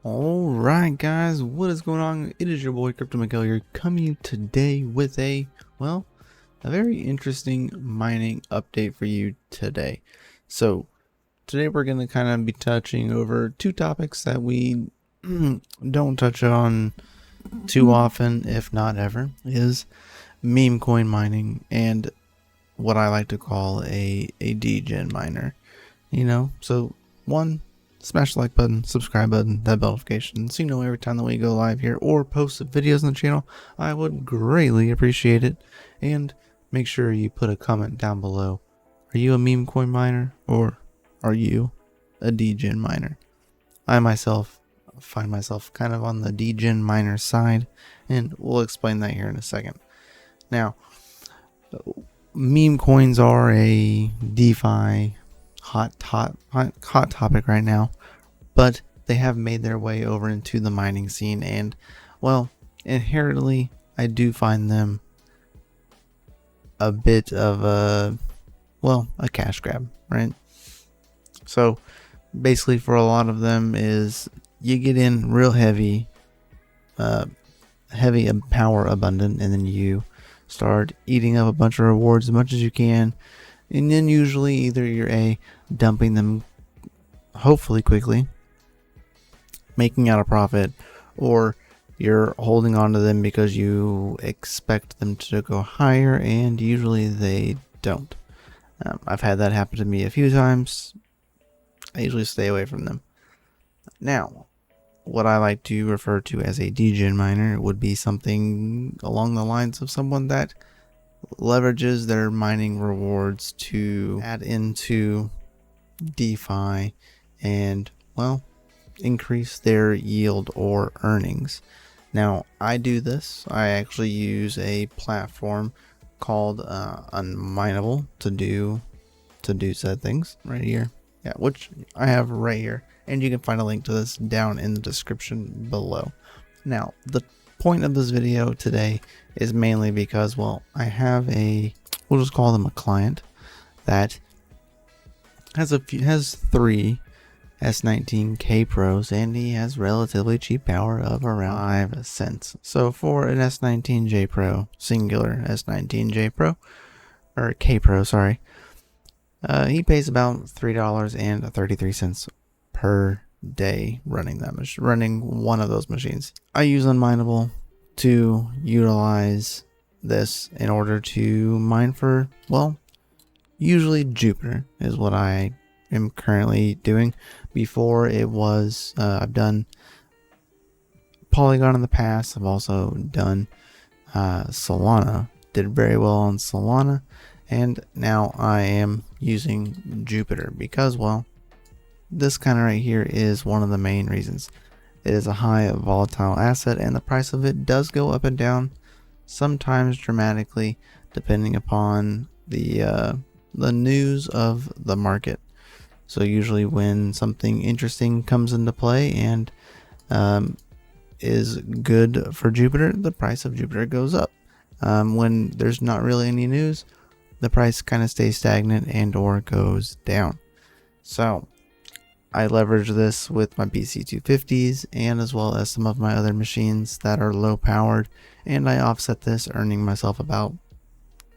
Alright guys, what is going on? It is your boy CryptoMykel here, coming today with a very interesting mining update for you today. So today we're going to kind of be touching over two topics that we don't touch on too often, if not ever, is meme coin mining and what I like to call a DeGen miner. So one, smash the like button, subscribe button, that bell notification, so you know every time that we go live here or post videos on the channel. I would greatly appreciate it. And make sure you put a comment down below. Are you a meme coin miner or are you a DeGen miner? I myself find myself kind of on the DeGen miner side, and we'll explain that here in a second. Now, meme coins are a DeFi hot topic right now, but they have made their way over into the mining scene, and well, inherently I do find them a bit of a cash grab, right? So basically for a lot of them is you get in real heavy and power abundant, and then you start eating up a bunch of rewards as much as you can. And then usually either you're dumping them hopefully quickly, making out a profit, or you're holding on to them because you expect them to go higher, and usually they don't. I've had that happen to me a few times. I usually stay away from them. Now, what I like to refer to as a DeGen miner would be something along the lines of someone that leverages their mining rewards to add into DeFi and, well, increase their yield or earnings. Now, I do this. I actually use a platform called Unminable to do said things right here. Yeah, which I have right here, and you can find a link to this down in the description below. Now, the point of this video today is mainly because, well, I have we'll just call them a client that has three S19K Pros, and he has relatively cheap power of around 5 cents. So for an S19J Pro, singular S19J Pro, or K Pro, sorry, he pays about $3.33 per day running one of those machines. I use Unminable to utilize this in order to mine for, well, usually Jupiter is what I am currently doing. Before it was, I've done Polygon in the past. I've also done Solana. Did very well on Solana, and now I am using Jupiter because, well, this kind of right here is one of the main reasons. It is a high volatile asset, and the price of it does go up and down, sometimes dramatically, depending upon the news of the market. So usually when something interesting comes into play and is good for Jupiter, the price of Jupiter goes up. When there's not really any news, the price kind of stays stagnant and or goes down. So I leverage this with my BC250s and as well as some of my other machines that are low powered, and I offset this, earning myself about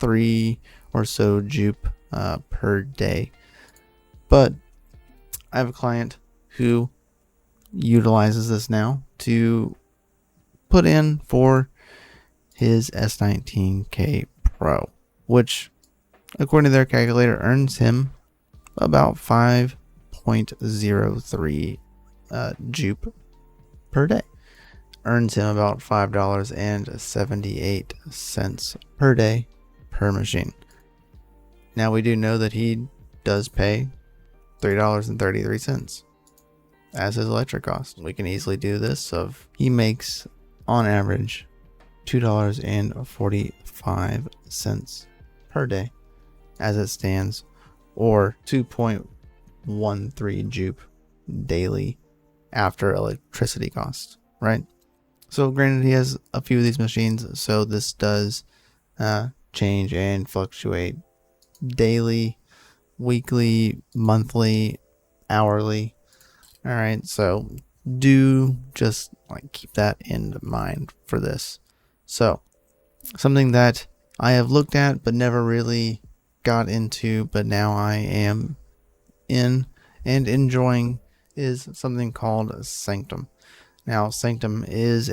3 or so Jupe per day. But I have a client who utilizes this now to put in for his S19K Pro, which according to their calculator earns him about 5.03 Jupe per day. Earns him about $5.78 per day per machine. Now we do know that he does pay $3.33 as his electric cost. We can easily do this of he makes on average $2.45 per day as it stands, or 2.13 Jupe daily after electricity costs, right? So granted, he has a few of these machines, so this does change and fluctuate daily, weekly, monthly, hourly. All right, so do just like keep that in mind for this. So something that I have looked at but never really got into, but now I am in and enjoying, is something called Sanctum. Now Sanctum is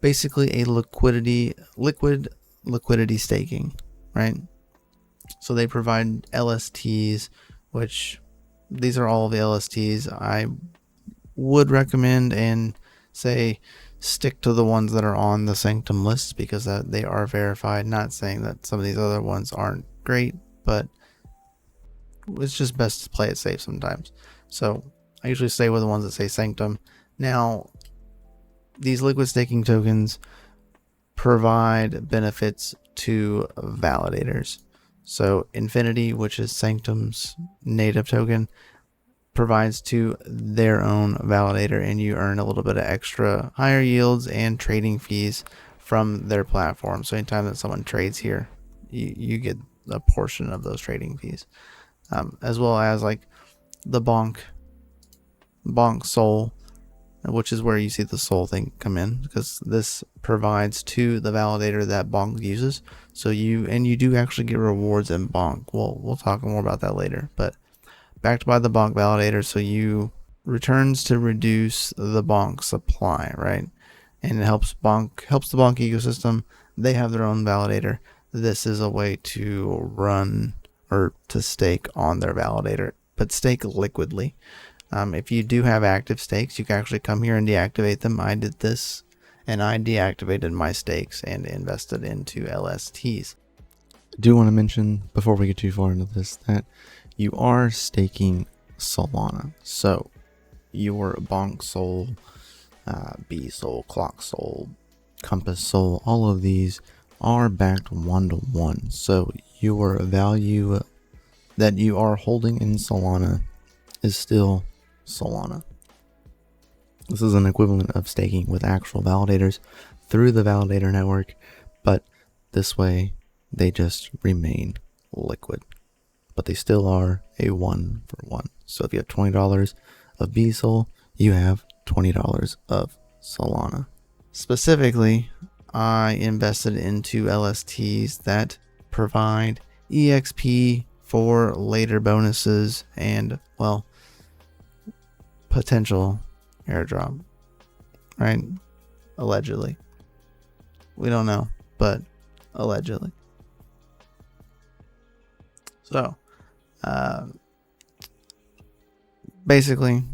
basically a liquid liquidity staking, right? So they provide LSTs, which these are all the LSTs I would recommend and say stick to the ones that are on the Sanctum list because they are verified. Not saying that some of these other ones aren't great, but it's just best to play it safe sometimes. So I usually stay with the ones that say Sanctum. Now, these liquid staking tokens provide benefits to validators. So Infinity, which is Sanctum's native token, provides to their own validator, and you earn a little bit of extra higher yields and trading fees from their platform. So anytime that someone trades here, you get a portion of those trading fees, as well as like the bonk soul, which is where you see the soul thing come in, because this provides to the validator that bonk uses. So you do actually get rewards in bonk. We'll talk more about that later, but backed by the bonk validator, so you returns to reduce the bonk supply, right? And it helps the bonk ecosystem. They have their own validator. This is a way to run or to stake on their validator, but stake liquidly. If you do have active stakes, you can actually come here and deactivate them. I did this and I deactivated my stakes and invested into LSTs. I do want to mention before we get too far into this that you are staking Solana. So your Bonk Soul, B Soul, Clock Soul, Compass Soul, all of these are backed 1-to-1. So your value that you are holding in Solana is still Solana. This is an equivalent of staking with actual validators through the validator network, but this way they just remain liquid. But they still are a 1-for-1. So if you have $20 of B Soul, you have $20 of Solana. Specifically, I invested into LSTs that provide EXP for later bonuses and, well, potential airdrop, right? Allegedly. We don't know, but allegedly. So, basically,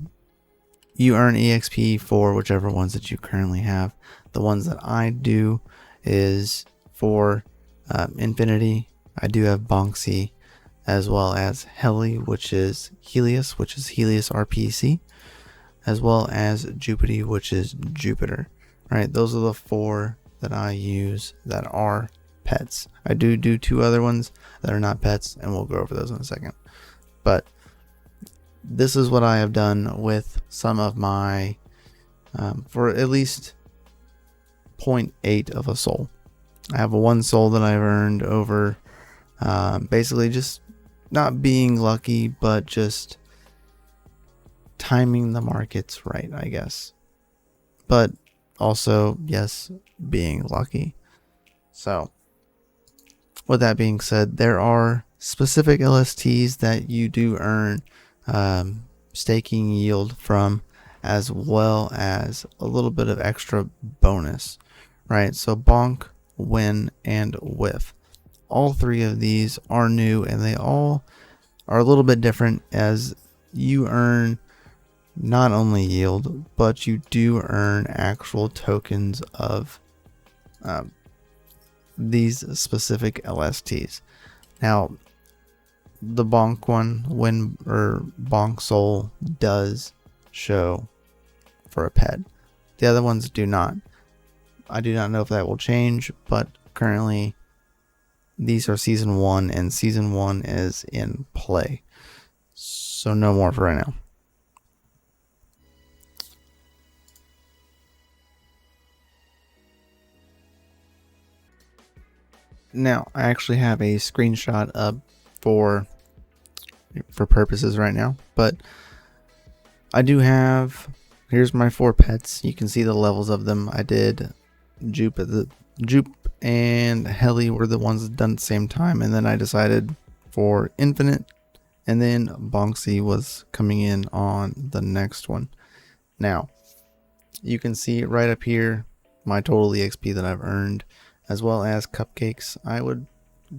you earn EXP for whichever ones that you currently have. The ones that I do is for Infinity. I do have Bonksy, as well as which is Helios RPC, as well as Jupiter, which is Jupiter. Right, those are the 4 that I use that are pets. I do 2 other ones that are not pets, and we'll go over those in a second. But this is what I have done with some of my, for at least 0.8 of a soul. I have 1 soul that I've earned over, basically just not being lucky, but just timing the markets right, I guess. But also, yes, being lucky. So, with that being said, there are specific LSTs that you do earn staking yield from, as well as a little bit of extra bonus, right? So bonk, win, and whiff. All 3 of these are new, and they all are a little bit different, as you earn not only yield, but you do earn actual tokens of these specific LSTs. Now, the bonk one, bonk soul, does show for a pet. The other ones do not. I do not know if that will change, but currently these are season 1, and season 1 is in play. So no more for right now. Now, I actually have a screenshot up for purposes right now, but I do have, here's my 4 pets. You can see the levels of them. I did Jupe and Heli were the ones done at the same time, and then I decided for Infinite, and then Bonksy was coming in on the next one. Now, you can see right up here my total EXP that I've earned, as well as cupcakes. I would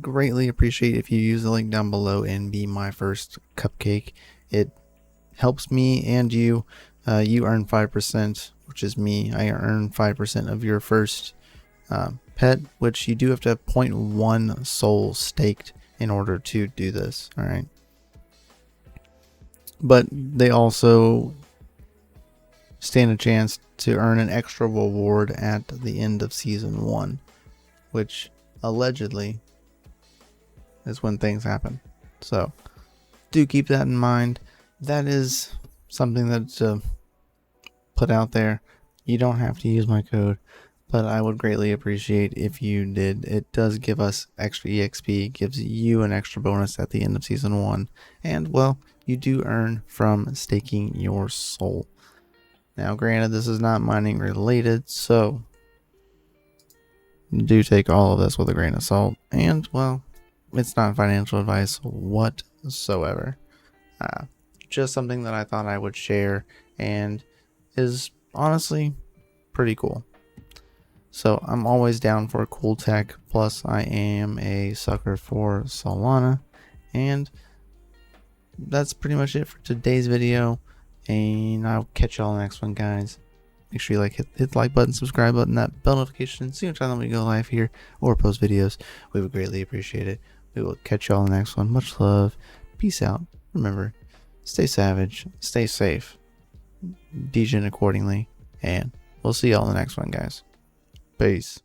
greatly appreciate if you use the link down below and be my first cupcake. It helps me and you. You earn 5%, which is me. I earn 5% of your first pet, which you do have to have 0.1 soul staked in order to do this. All right. But they also stand a chance to earn an extra reward at the end of season 1, which allegedly is when things happen. So do keep that in mind. That is something that's put out there. You don't have to use my code, but I would greatly appreciate if you did. It does give us extra EXP, gives you an extra bonus at the end of season 1, and well, you do earn from staking your soul. Now granted, this is not mining related, so do take all of this with a grain of salt, and well, it's not financial advice whatsoever. Just something that I thought I would share and is honestly pretty cool. So I'm always down for cool tech, plus I am a sucker for Solana, and that's pretty much it for today's video, and I'll catch y'all in the next one, guys. Make sure you hit the like button, subscribe button, that bell notification, so you know when we go live here or post videos. We would greatly appreciate it. We will catch y'all in the next one. Much love. Peace out. Remember, stay savage, stay safe, DeGen accordingly, and we'll see y'all in the next one, guys. Peace.